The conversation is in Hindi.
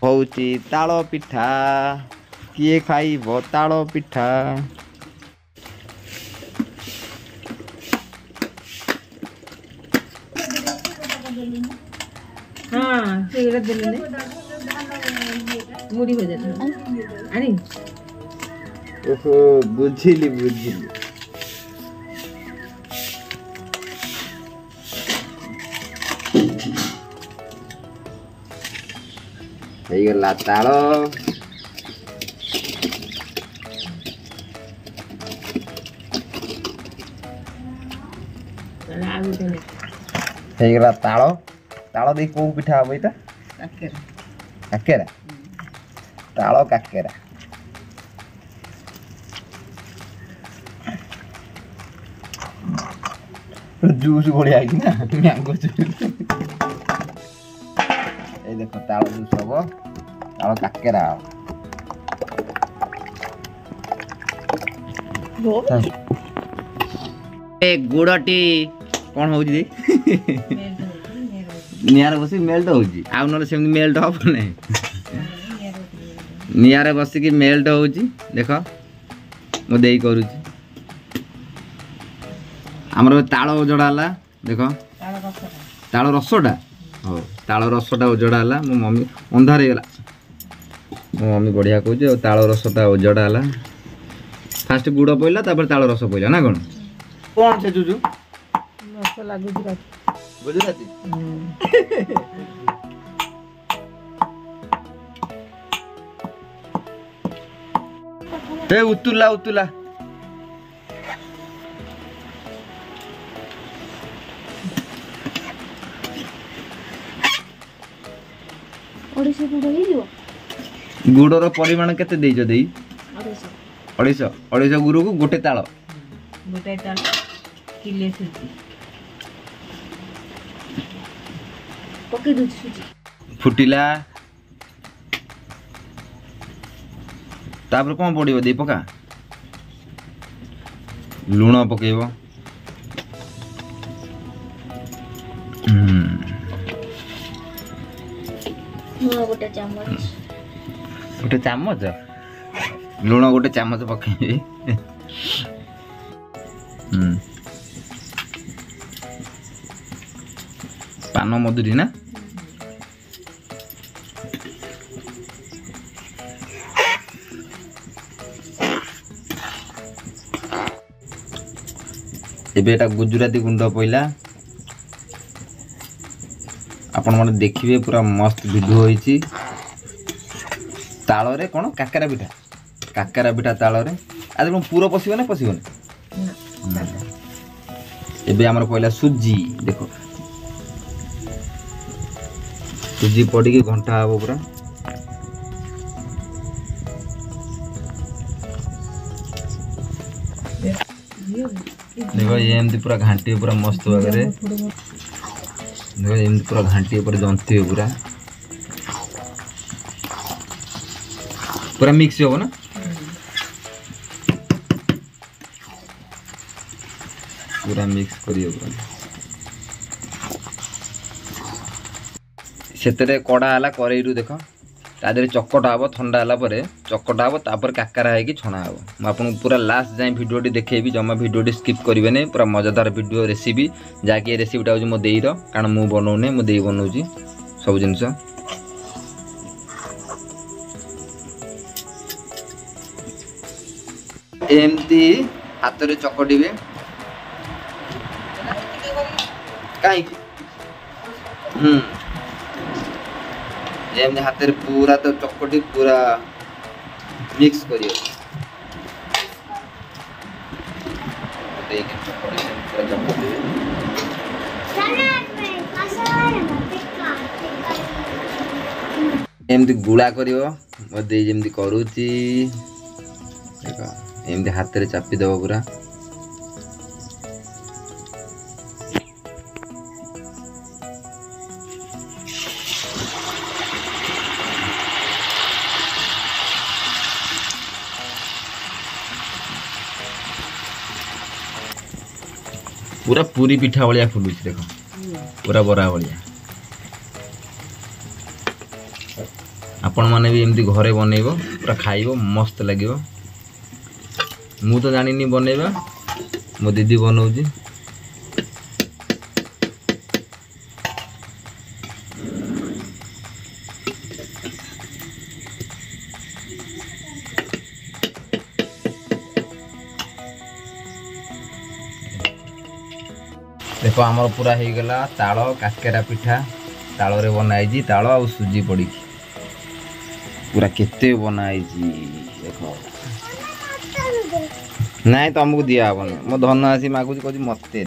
होउची ताल पिठा किए खाइब ताल पिठा हाँ सेगड़ा देले मुड़ी हो जाता अरे ओहो बुझिली बुझिली ହେଇଗଲା ତାଳ ହେଇଗଲା ତାଳ ତାଳ ଦେଇ କୋଉ ପିଠା ହବ ଏଇଟା କାକେରା କାକେରା ତାଳ କାକେରା जूस बढ़िया है ना मैंगो जूस ये देखो ताल जूस हम ताल काकेरा ए गुड़टी कौन हो जी नियार बसी मेल्ट हो जी आ न सेम मेल्ट हो नहीं नियार बसी की मेल्ट हो जी देखो मो देई करूची आमर ताल उजड़ा है देख ताल रसटा हो ताल रसटा उजड़ा है मो मम्मी अंधार हो गला मो मम्मी बढ़िया कहूँ ताल रसटा उजड़ा है फास्ट गुड़ पड़ा तापर ताल रस पड़ा ना कौन कौन से जुजु मसला गुजराती गुजराती ए उतुला उतुला गुड़र परिमाण केते देइछ देई 250 गुड़ को गोटे ताल किले सुजी पके दूध सुजी फुटिला तापर कोन पड़िबो देई पका लूण पकेबो गोटे चामच लूण गोटे चामच पके पान मधुरी ना एटा गुजराती गुंड पइला आपण माने देखिबे पूरा मस्त वीडियो होईची ताल रे कोन काकरा पिठा ताल रे आज कोन पूरा पसिबो ना पसिबो ना एबे हमर पइला सुजी देखो सुजी पड़ी के घंटा हबो पूरा देखो ये एमती पूरा घांटी पूरा मस्त वगैरह देखो एमती पूरा घांटी पूरा जंती पूरा पूरा मिक्स हो ना पूरा मिक्स करियो पूरा सेतरे कड़ा हला करैरु देखो तादेरे चकटा हबो ठंडा हला परे चकटा हबो तापर काकरा है कि छणा हबो म आपन पूरा लास्ट जाय वीडियो टी देखेबी जमा वीडियो टी स्किप करिवे नै पूरा मजेदार वीडियो रेसिपी जाकी रेसिपीटा हो मो देई रो कारण मु बनौने मो देई बनौजी सब जिंस एमती हाथ रे चकटिबे काई एमती हाथ रे पूरा तो चकटी पूरा मिक्स करियो देख चकटी पूरा चकटिबे एमती गुळा करियो म देई जेमती करूची देखो एमती हाथ रे चापी देबो पूरा पूरा पूरी पिठा भलिया फुलुछ देखो पूरा बरा भलिया आपण माने भी एमती घरे बनइबो पूरा खाइबो मस्त लागिबो। मु तो जानिनी बनइबा मो दीदी बनौजी। देखो आमर पूरा हो गला ताल काकेरा पिठा ताल रे बनाई ताल आ सुजी पड़ी पूरा केते बनाई देखो नाई तुमको दिया हबन मो धन आसी मागुची कहूँ मत दे।